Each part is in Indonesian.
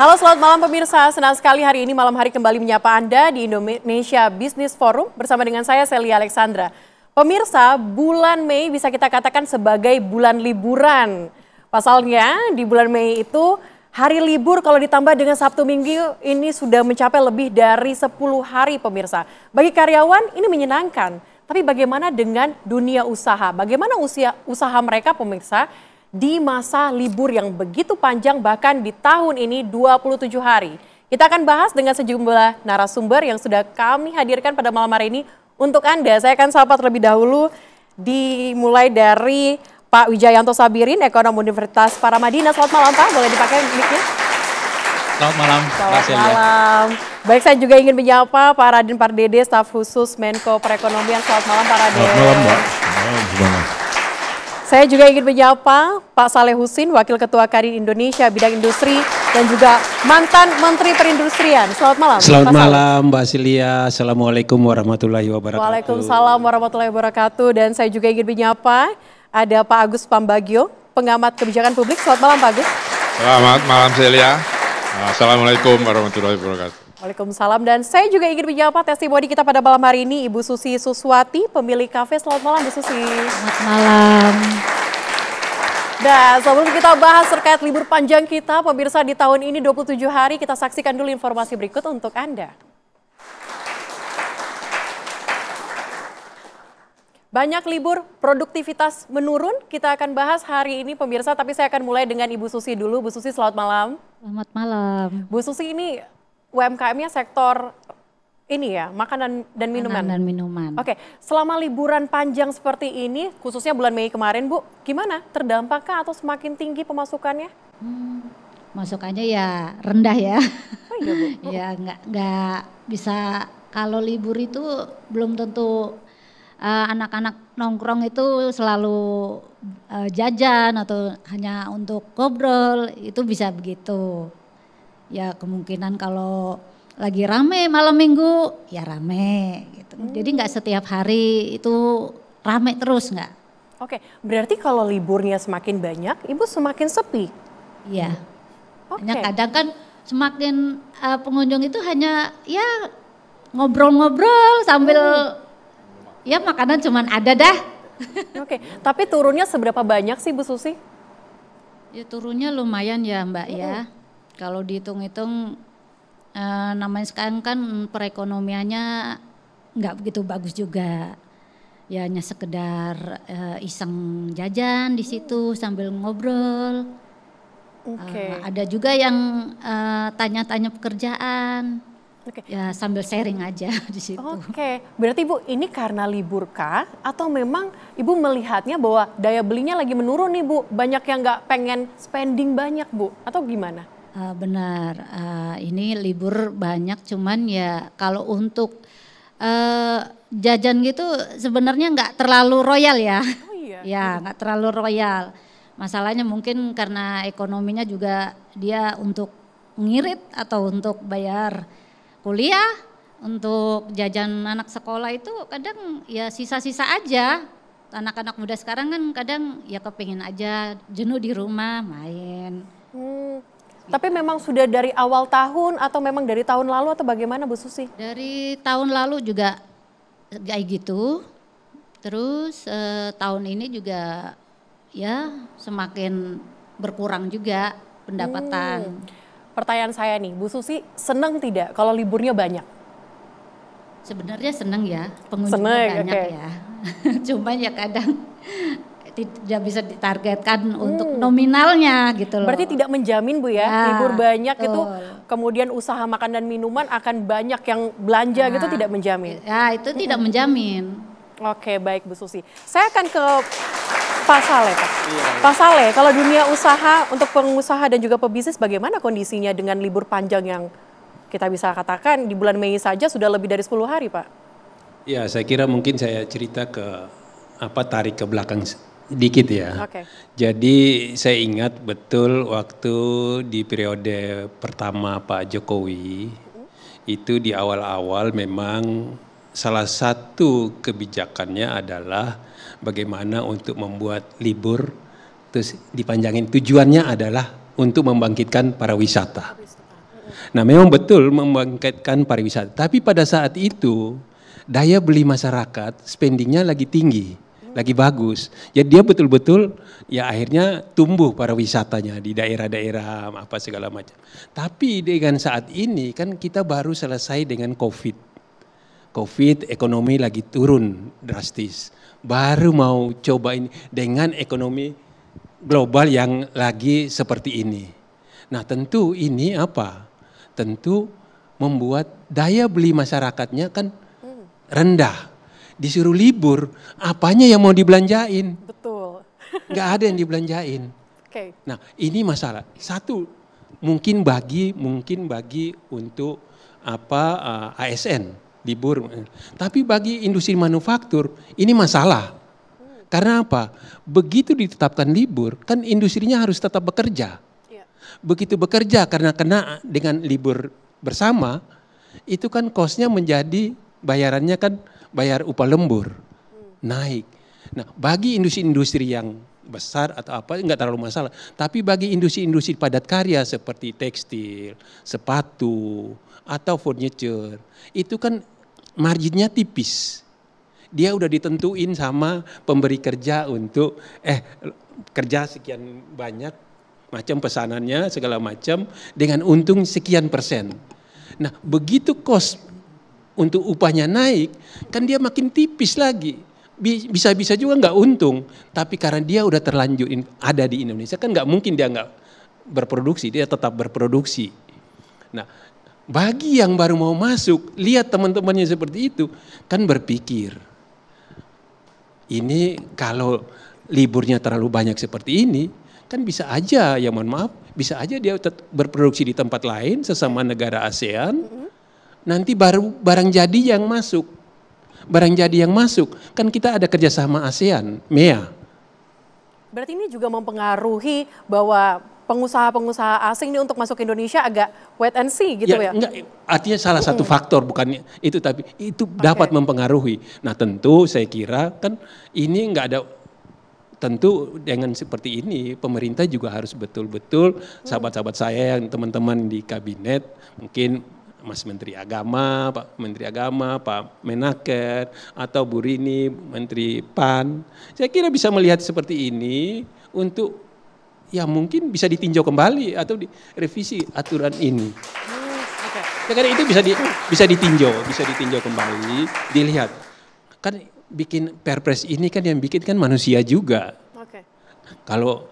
Halo, selamat malam pemirsa. Senang sekali hari ini malam hari kembali menyapa Anda di Indonesia Business Forum bersama dengan saya Celia Alexandra. Pemirsa, bulan Mei bisa kita katakan sebagai bulan liburan. Pasalnya di bulan Mei itu hari libur kalau ditambah dengan Sabtu Minggu ini sudah mencapai lebih dari 10 hari pemirsa. Bagi karyawan ini menyenangkan, tapi bagaimana dengan dunia usaha? Bagaimana usaha mereka pemirsa? Di masa libur yang begitu panjang bahkan di tahun ini 27 hari. Kita akan bahas dengan sejumlah narasumber yang sudah kami hadirkan pada malam hari ini untuk Anda. Saya akan sapa terlebih dahulu dimulai dari Pak Wijayanto Sabirin, Ekonom Universitas Paramadina. Selamat malam Pak, boleh dipakai mic-nya? Selamat malam. Selamat malam. Baik, saya juga ingin menyapa Pak Raden Pardede, staf khusus Menko Perekonomian. Selamat malam Pak Raden. Selamat malam Mbak. Selamat. Saya juga ingin menyapa Pak Saleh Husin, Wakil Ketua Kadin Indonesia Bidang Industri dan juga mantan Menteri Perindustrian. Selamat malam. Selamat malam Mbak Celia. Assalamualaikum warahmatullahi wabarakatuh. Waalaikumsalam warahmatullahi wabarakatuh. Dan saya juga ingin menyapa ada Pak Agus Pambagio, pengamat kebijakan publik. Selamat malam Pak Agus. Selamat malam Celia. Assalamualaikum warahmatullahi wabarakatuh. Waalaikumsalam. Dan saya juga ingin menyapa testimoni kita pada malam hari ini, Ibu Susi Suswati, pemilik kafe. Selamat malam Bu Susi. Selamat malam. Dan sebelum kita bahas terkait libur panjang kita, pemirsa di tahun ini 27 hari, kita saksikan dulu informasi berikut untuk Anda. Banyak libur, produktivitas menurun, kita akan bahas hari ini pemirsa, tapi saya akan mulai dengan Ibu Susi dulu. Bu Susi, selamat malam. Selamat malam. Bu Susi, ini UMKM-nya sektor ini ya, makanan dan minuman. Makanan dan minuman. Oke, selama liburan panjang seperti ini, khususnya bulan Mei kemarin Bu, gimana? Terdampakkah atau semakin tinggi pemasukannya? Masukannya ya rendah ya. Oh iya Bu. Ya nggak bisa, kalau libur itu belum tentu anak-anak nongkrong itu selalu jajan atau hanya untuk ngobrol, itu bisa begitu. Ya kemungkinan kalau lagi rame malam minggu ya rame gitu. Jadi nggak setiap hari itu rame terus nggak. Oke, berarti kalau liburnya semakin banyak, Ibu semakin sepi? Iya. Oke. Hanya kadang kan semakin pengunjung itu hanya ya ngobrol-ngobrol sambil ya makanan cuman ada dah. Oke, tapi turunnya seberapa banyak sih Bu Susi? Ya turunnya lumayan ya Mbak ya. Kalau dihitung-hitung namanya sekarang kan perekonomiannya nggak begitu bagus juga. Ya hanya sekedar iseng jajan di situ sambil ngobrol. Oke. Ada juga yang tanya-tanya pekerjaan. Oke. Ya sambil sharing aja di situ. Oke, berarti Bu ini karena libur kah? Atau memang Ibu melihatnya bahwa daya belinya lagi menurun nih Bu? Banyak yang nggak pengen spending banyak Bu? Atau gimana? Benar, ini libur banyak cuman ya kalau untuk jajan gitu sebenarnya nggak terlalu royal ya. Oh iya? Ya nggak terlalu royal. Masalahnya mungkin karena ekonominya juga dia untuk ngirit atau untuk bayar kuliah, untuk jajan anak sekolah itu kadang ya sisa-sisa aja. Anak-anak muda sekarang kan kadang ya kepingin aja jenuh di rumah main. Tapi memang sudah dari awal tahun atau memang dari tahun lalu atau bagaimana Bu Susi? Dari tahun lalu juga kayak gitu, terus tahun ini juga ya semakin berkurang juga pendapatan. Pertanyaan saya nih, Bu Susi seneng tidak kalau liburnya banyak? Sebenarnya seneng ya, pengunjungnya banyak okay. ya. Cuman ya kadang tidak bisa ditargetkan untuk nominalnya gitu loh. Berarti tidak menjamin Bu ya, libur banyak itu kemudian usaha makan dan minuman akan banyak yang belanja gitu, tidak menjamin? Ya itu tidak menjamin. Oke, baik Bu Susi. Saya akan ke Pak Saleh Pak. Pak Saleh, kalau dunia usaha untuk pengusaha dan juga pebisnis bagaimana kondisinya dengan libur panjang yang kita bisa katakan di bulan Mei saja sudah lebih dari 10 hari Pak? Ya saya kira mungkin saya cerita tarik ke belakang dikit ya. Oke. Jadi saya ingat betul waktu di periode pertama Pak Jokowi itu di awal-awal memang salah satu kebijakannya adalah bagaimana untuk membuat libur terus dipanjangin, tujuannya adalah untuk membangkitkan para wisata. Nah memang betul membangkitkan pariwisata, tapi pada saat itu daya beli masyarakat spendingnya lagi tinggi, lagi bagus. Jadi dia betul-betul ya akhirnya tumbuh pariwisatanya di daerah-daerah apa segala macam. Tapi dengan saat ini kan kita baru selesai dengan COVID, ekonomi lagi turun drastis. Baru mau coba ini dengan ekonomi global yang lagi seperti ini. Nah tentu ini apa? Tentu membuat daya beli masyarakatnya kan rendah. Disuruh libur, apanya yang mau dibelanjain? Betul. Nggak ada yang dibelanjain. Oke. Nah ini masalah. Satu, mungkin bagi untuk ASN libur. Tapi bagi industri manufaktur ini masalah. Karena apa? Begitu ditetapkan libur, kan industrinya harus tetap bekerja. Begitu bekerja karena kena dengan libur bersama, itu kan kosnya menjadi bayarannya kan bayar upah lembur, naik. Nah bagi industri-industri yang besar atau apa enggak terlalu masalah. Tapi bagi industri-industri padat karya seperti tekstil, sepatu, atau furniture, itu kan marginnya tipis. Dia udah ditentuin sama pemberi kerja untuk kerja sekian banyak, macam pesanannya segala macam dengan untung sekian persen. Nah begitu kos untuk upahnya naik, kan dia makin tipis lagi. Bisa-bisa juga nggak untung, tapi karena dia udah terlanjur ada di Indonesia kan nggak mungkin dia nggak berproduksi, dia tetap berproduksi. Nah bagi yang baru mau masuk, lihat teman-temannya seperti itu, kan berpikir, ini kalau liburnya terlalu banyak seperti ini, kan bisa aja, ya mohon maaf, bisa aja dia berproduksi di tempat lain sesama negara ASEAN, nanti baru barang jadi yang masuk. Barang jadi yang masuk, kan kita ada kerjasama ASEAN, MEA. Berarti ini juga mempengaruhi bahwa pengusaha-pengusaha asing ini untuk masuk ke Indonesia agak wait and see gitu ya? Enggak, artinya salah satu faktor, bukan itu, tapi itu dapat mempengaruhi. Nah tentu saya kira kan ini enggak ada. Tentu dengan seperti ini pemerintah juga harus betul-betul sahabat-sahabat saya yang teman-teman di kabinet, mungkin Mas Menteri Agama, Pak Menaker, atau Bu Rini, Menteri PAN. Saya kira bisa melihat seperti ini untuk ya mungkin bisa ditinjau kembali atau direvisi aturan ini. Karena itu bisa ditinjau kembali, dilihat. Kan bikin perpres ini kan yang bikin kan manusia juga. Kalau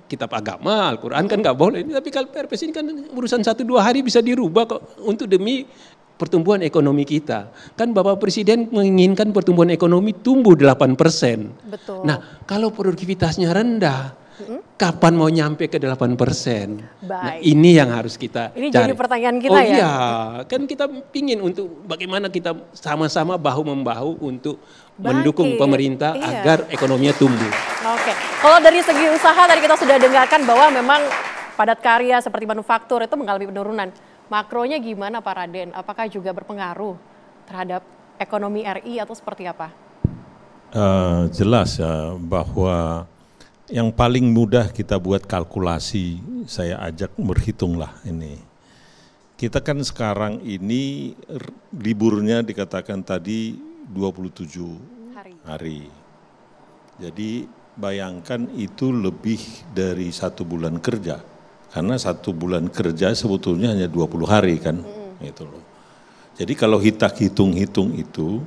kitab agama Al-Quran kan nggak boleh, tapi kalau perpres ini kan urusan 1-2 hari bisa dirubah kok untuk demi pertumbuhan ekonomi kita. Kan Bapak Presiden menginginkan pertumbuhan ekonomi tumbuh 8%. Betul. Nah kalau produktivitasnya rendah, kapan mau nyampe ke 8%? Nah ini yang harus kita ini cari. Jadi pertanyaan kita ya? Iya, kan kita pingin untuk bagaimana kita sama-sama bahu-membahu untuk mendukung pemerintah agar ekonominya tumbuh. Oke, kalau dari segi usaha tadi kita sudah dengarkan bahwa memang padat karya seperti manufaktur itu mengalami penurunan. Makronya gimana Pak Raden? Apakah juga berpengaruh terhadap ekonomi RI atau seperti apa? Jelas ya bahwa yang paling mudah kita buat kalkulasi, saya ajak berhitunglah ini. Kita kan sekarang ini liburnya dikatakan tadi 27 hari. Jadi bayangkan itu lebih dari 1 bulan kerja. Karena 1 bulan kerja sebetulnya hanya 20 hari kan. Gitu loh. Jadi kalau kita hitung-hitung itu,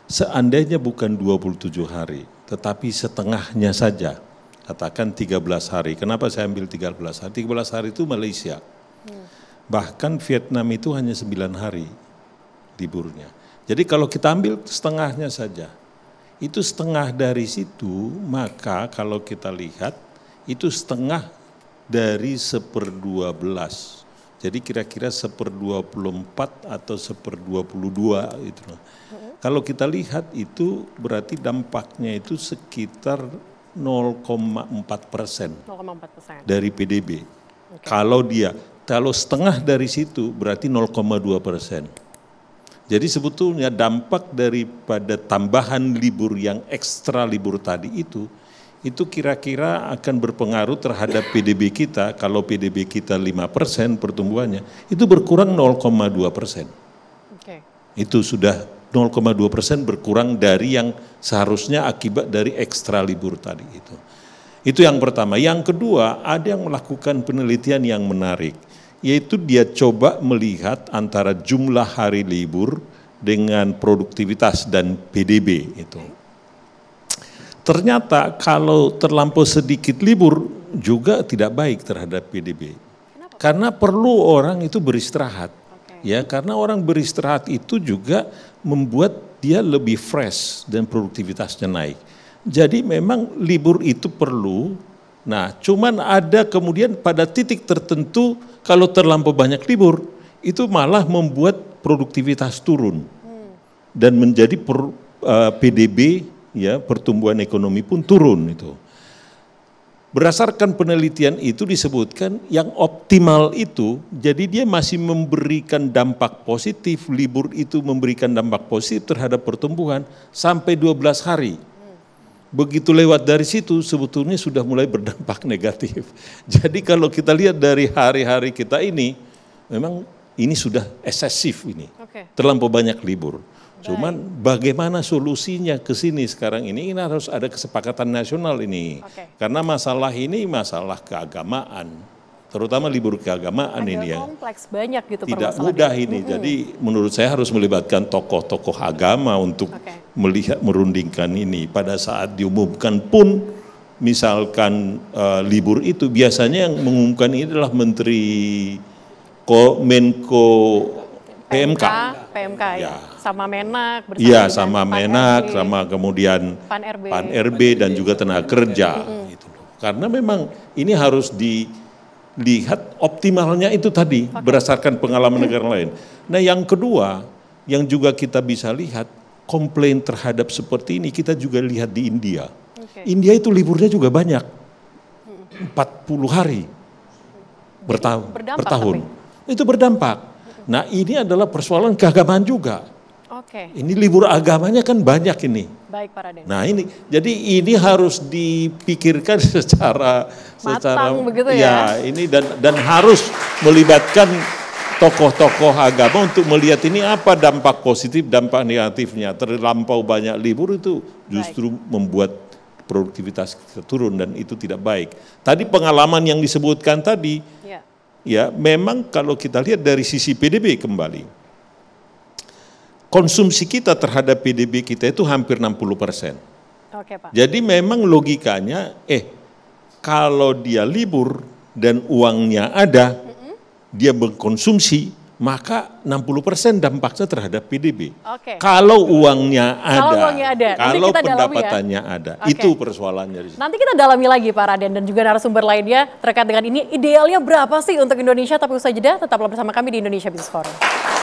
seandainya bukan 27 hari, tetapi setengahnya saja. Katakan 13 hari. Kenapa saya ambil 13 hari? 13 hari itu Malaysia. Bahkan Vietnam itu hanya 9 hari liburnya. Jadi kalau kita ambil setengahnya saja, itu setengah dari situ, maka kalau kita lihat, itu setengah dari 1/12. Jadi kira-kira 1/24 atau 1/22 itu. Kalau kita lihat itu berarti dampaknya itu sekitar 0,4% dari PDB. Kalau setengah dari situ berarti 0,2%. Jadi sebetulnya dampak daripada tambahan libur yang ekstra libur tadi itu itu kira-kira akan berpengaruh terhadap PDB kita. Kalau PDB kita 5% pertumbuhannya, itu berkurang 0,2%. Oke. Itu sudah 0,2% berkurang dari yang seharusnya akibat dari ekstra libur tadi itu. Itu yang pertama. Yang kedua, ada yang melakukan penelitian yang menarik, yaitu dia coba melihat antara jumlah hari libur dengan produktivitas dan PDB itu. Ternyata kalau terlampau sedikit libur juga tidak baik terhadap PDB. Karena perlu orang itu beristirahat. Ya, karena orang beristirahat itu juga membuat dia lebih fresh dan produktivitasnya naik. Jadi memang libur itu perlu. Nah, cuman ada kemudian pada titik tertentu kalau terlampau banyak libur itu malah membuat produktivitas turun dan menjadi PDB, ya, pertumbuhan ekonomi pun turun itu. Berdasarkan penelitian itu disebutkan yang optimal itu, jadi dia masih memberikan dampak positif, libur itu memberikan dampak positif terhadap pertumbuhan sampai 12 hari. Begitu lewat dari situ sebetulnya sudah mulai berdampak negatif. Jadi kalau kita lihat dari hari-hari kita ini, memang ini sudah eksesif ini, terlampau banyak libur. Cuman bagaimana solusinya ke sini sekarang ini harus ada kesepakatan nasional ini. Karena masalah ini masalah keagamaan, terutama libur keagamaan ini ya. Kompleks banyak gitu. Tidak mudah ini. Jadi menurut saya harus melibatkan tokoh-tokoh agama untuk melihat merundingkan ini. Pada saat diumumkan pun misalkan libur itu biasanya yang mengumumkan ini adalah Menteri Menko PMK ya. Sama Menak bersama. Iya, sama Menak, sama kemudian Pan RB dan juga tenaga kerja. Gitu. Karena memang ini harus dilihat optimalnya itu tadi berdasarkan pengalaman negara lain. Nah, yang kedua yang juga kita bisa lihat komplain terhadap seperti ini kita juga lihat di India. India itu liburnya juga banyak, 40 hari bertahun. Itu berdampak. Nah, ini adalah persoalan keagamaan juga. Ini libur agamanya kan banyak ini. Baik, Pak Raden. Nah, ini jadi ini harus dipikirkan secara begitu ya. Ini dan harus melibatkan tokoh-tokoh agama untuk melihat ini apa dampak positif, dampak negatifnya. Terlampau banyak libur itu justru membuat produktivitas kita turun dan itu tidak baik. Tadi pengalaman yang disebutkan tadi, ya memang kalau kita lihat dari sisi PDB kembali, konsumsi kita terhadap PDB kita itu hampir 60%. Pak. Jadi memang logikanya, kalau dia libur dan uangnya ada, dia berkonsumsi, maka 60% dampaknya terhadap PDB. Kalau uangnya ada, kalau pendapatannya ada, itu persoalannya. Nanti kita dalami lagi Pak Raden dan juga narasumber lainnya terkait dengan ini idealnya berapa sih untuk Indonesia, tapi usai jeda tetaplah bersama kami di Indonesia Business Forum.